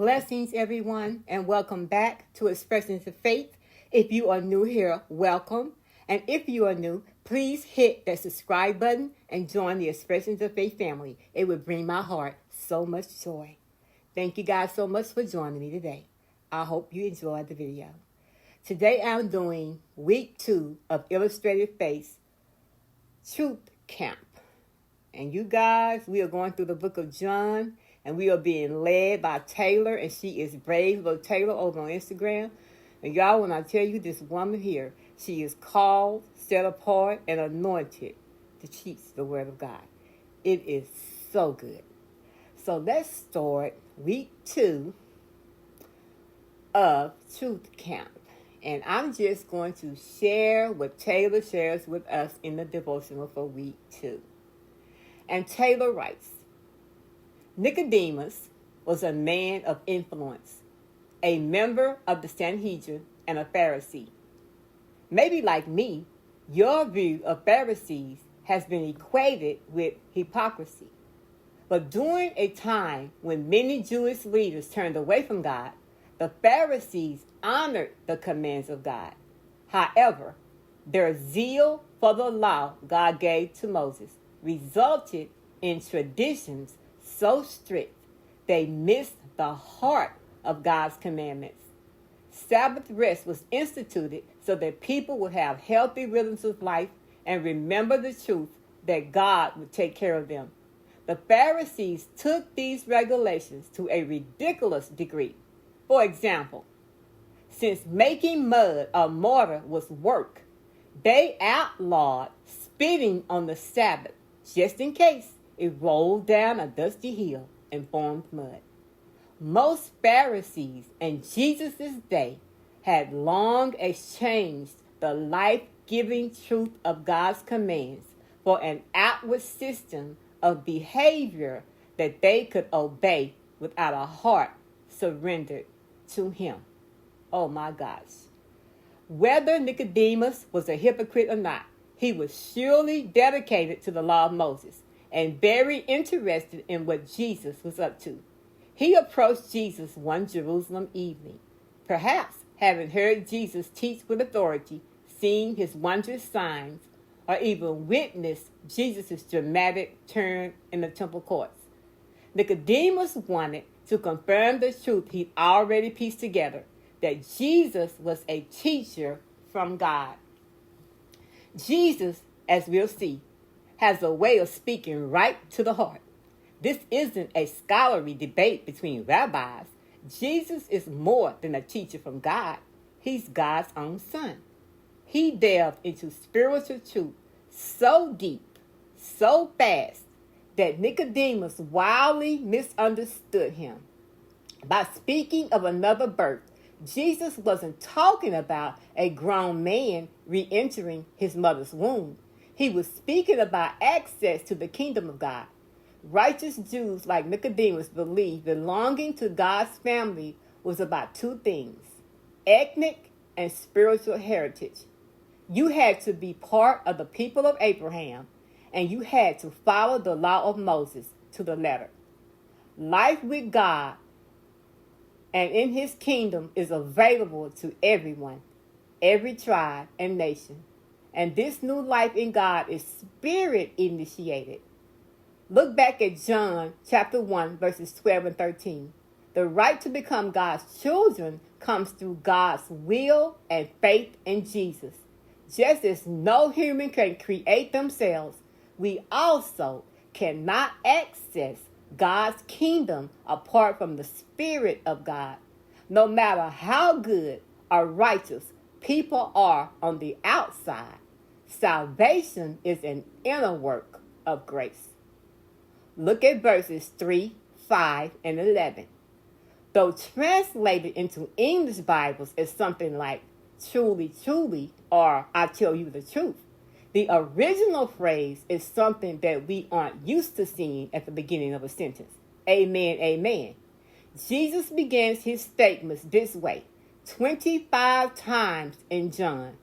Blessings, everyone, and welcome back to Expressions of Faith. If you are new here, welcome. And if you are new, please hit that subscribe button and join the Expressions of Faith family. It would bring my heart so much joy. Thank you guys so much for joining me today. I hope you enjoyed the video. Today I'm doing week 2 of Illustrated Faith Truth Camp. And you guys, we are going through the book of John. And we are being led by Taylor, and she is Brave Little Taylor over on Instagram. And y'all, when I tell you this woman here, she is called, set apart, and anointed to teach the Word of God. It is so good. So let's start week 2 of Truth Camp. And I'm just going to share what Taylor shares with us in the devotional for week 2. And Taylor writes, Nicodemus was a man of influence, a member of the Sanhedrin and a Pharisee. Maybe like me, your view of Pharisees has been equated with hypocrisy. But during a time when many Jewish leaders turned away from God, the Pharisees honored the commands of God. However, their zeal for the law God gave to Moses resulted in traditions so strict, they missed the heart of God's commandments. Sabbath rest was instituted so that people would have healthy rhythms of life and remember the truth that God would take care of them. The Pharisees took these regulations to a ridiculous degree. For example, since making mud or mortar was work, they outlawed spitting on the Sabbath just in case it rolled down a dusty hill and formed mud. Most Pharisees in Jesus' day had long exchanged the life-giving truth of God's commands for an outward system of behavior that they could obey without a heart surrendered to Him. Oh my gosh. Whether Nicodemus was a hypocrite or not, he was surely dedicated to the law of Moses and very interested in what Jesus was up to. He approached Jesus one Jerusalem evening, perhaps having heard Jesus teach with authority, seen his wondrous signs, or even witnessed Jesus' dramatic turn in the temple courts. Nicodemus wanted to confirm the truth he'd already pieced together, that Jesus was a teacher from God. Jesus, as we'll see, has a way of speaking right to the heart. This isn't a scholarly debate between rabbis. Jesus is more than a teacher from God. He's God's own son. He delved into spiritual truth so deep, so fast, that Nicodemus wildly misunderstood him. By speaking of another birth, Jesus wasn't talking about a grown man re-entering his mother's womb. He was speaking about access to the kingdom of God. Righteous Jews like Nicodemus believed belonging to God's family was about two things: ethnic and spiritual heritage. You had to be part of the people of Abraham, and you had to follow the law of Moses to the letter. Life with God and in His kingdom is available to everyone, every tribe and nation. And this new life in God is spirit-initiated. Look back at John chapter 1, verses 12 and 13. The right to become God's children comes through God's will and faith in Jesus. Just as no human can create themselves, we also cannot access God's kingdom apart from the Spirit of God. No matter how good or righteous people are on the outside, salvation is an inner work of grace. Look at verses 3, 5, and 11. Though translated into English Bibles as something like truly, truly, or I tell you the truth, the original phrase is something that we aren't used to seeing at the beginning of a sentence. Amen, amen. Jesus begins his statements this way 25 times in John.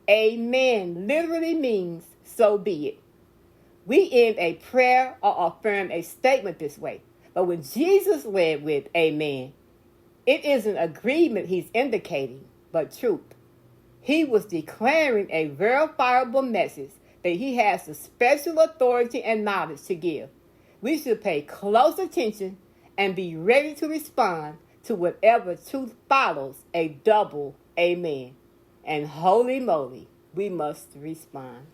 Amen literally means so be it. We end a prayer or affirm a statement this way. But when Jesus led with amen, It isn't agreement he's indicating, but truth. He was declaring a verifiable message that he has the special authority and knowledge to give. We should pay close attention and be ready to respond to whatever truth follows a double amen. And holy moly, we must respond.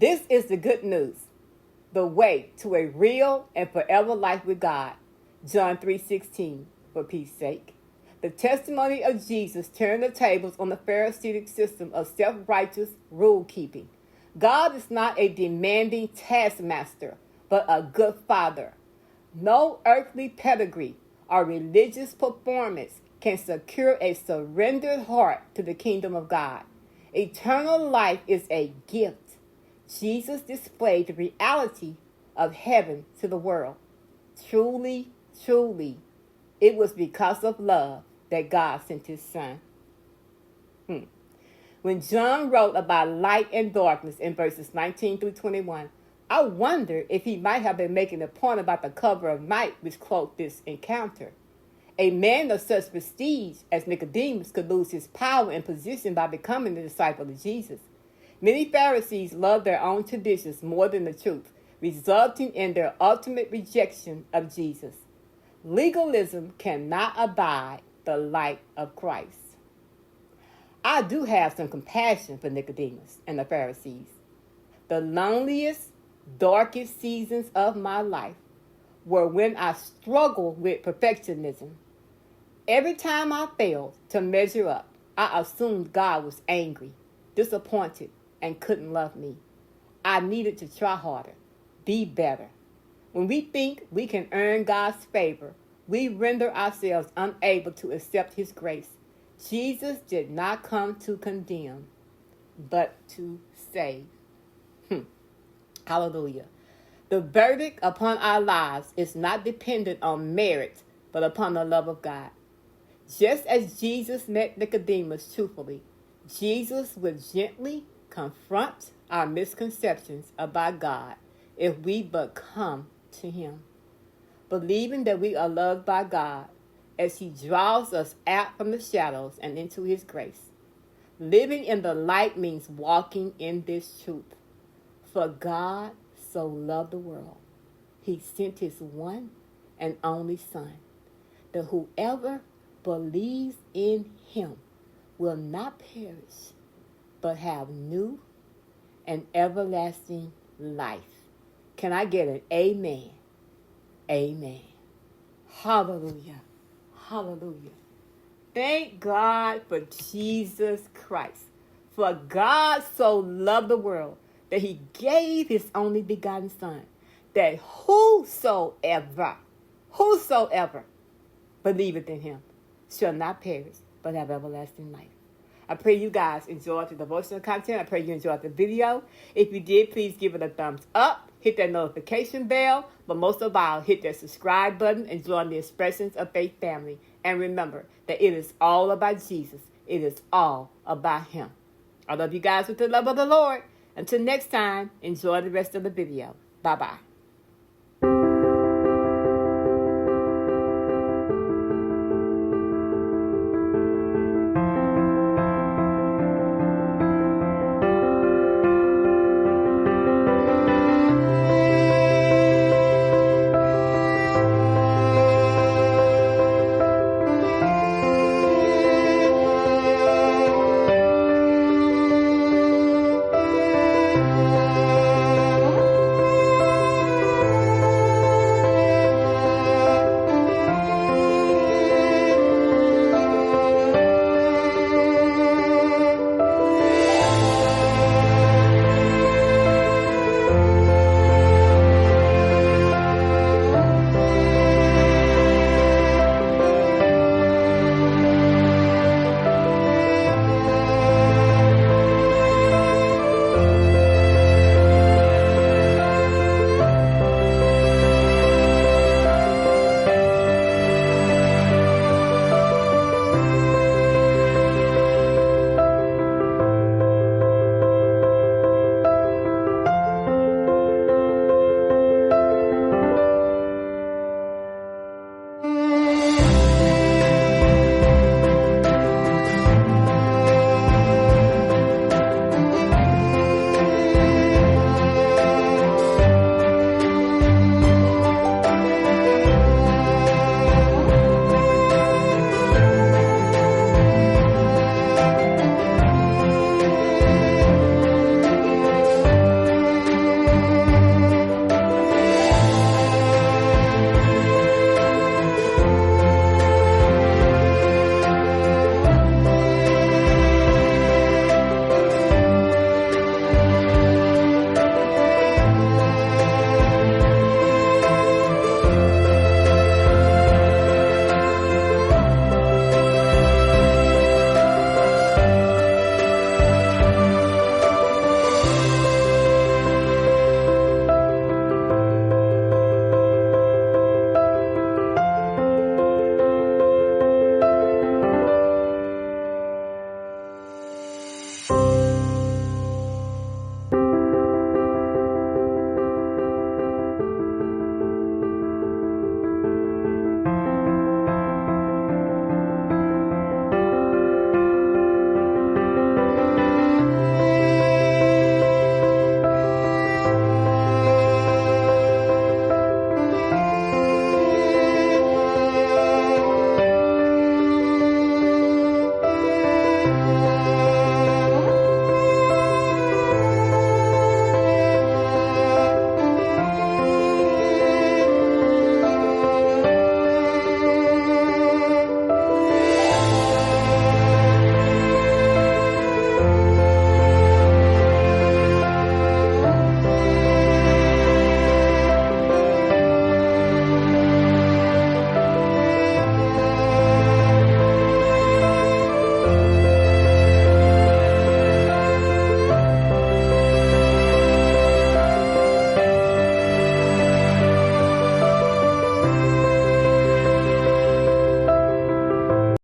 This is the good news, the way to a real and forever life with God. John 3:16, for peace sake. The testimony of Jesus turned the tables on the Pharisaic system of self-righteous rule-keeping. God is not a demanding taskmaster, but a good father. No earthly pedigree or religious performance can secure a surrendered heart to the kingdom of God. Eternal life is a gift. Jesus displayed the reality of heaven to the world. Truly, truly, it was because of love that God sent his son. When John wrote about light and darkness in verses 19 through 21, I wonder if he might have been making a point about the cover of night which cloaked this encounter. A man of such prestige as Nicodemus could lose his power and position by becoming a disciple of Jesus. Many Pharisees loved their own traditions more than the truth, resulting in their ultimate rejection of Jesus. Legalism cannot abide the light of Christ. I do have some compassion for Nicodemus and the Pharisees. The loneliest, darkest seasons of my life were when I struggled with perfectionism. Every time I failed to measure up, I assumed God was angry, disappointed, and couldn't love me. I needed to try harder, be better. When we think we can earn God's favor, we render ourselves unable to accept his grace. Jesus did not come to condemn, but to save. Hallelujah. The verdict upon our lives is not dependent on merit, but upon the love of God. Just as Jesus met Nicodemus truthfully, Jesus would gently confront our misconceptions about God if we but come to him, believing that we are loved by God as he draws us out from the shadows and into his grace. Living in the light means walking in this truth. For God so loved the world, he sent his one and only Son, that whoever believes in him will not perish, but have new and everlasting life. Can I get an amen? Amen. Hallelujah. Hallelujah. Thank God for Jesus Christ. For God so loved the world that he gave his only begotten Son, that whosoever believeth in him shall not perish, but have everlasting life. I pray you guys enjoyed the devotional content. I pray you enjoyed the video. If you did, please give it a thumbs up. Hit that notification bell. But most of all, hit that subscribe button and join the Expressions of Faith family. And remember that it is all about Jesus. It is all about him. I love you guys with the love of the Lord. Until next time, enjoy the rest of the video. Bye-bye.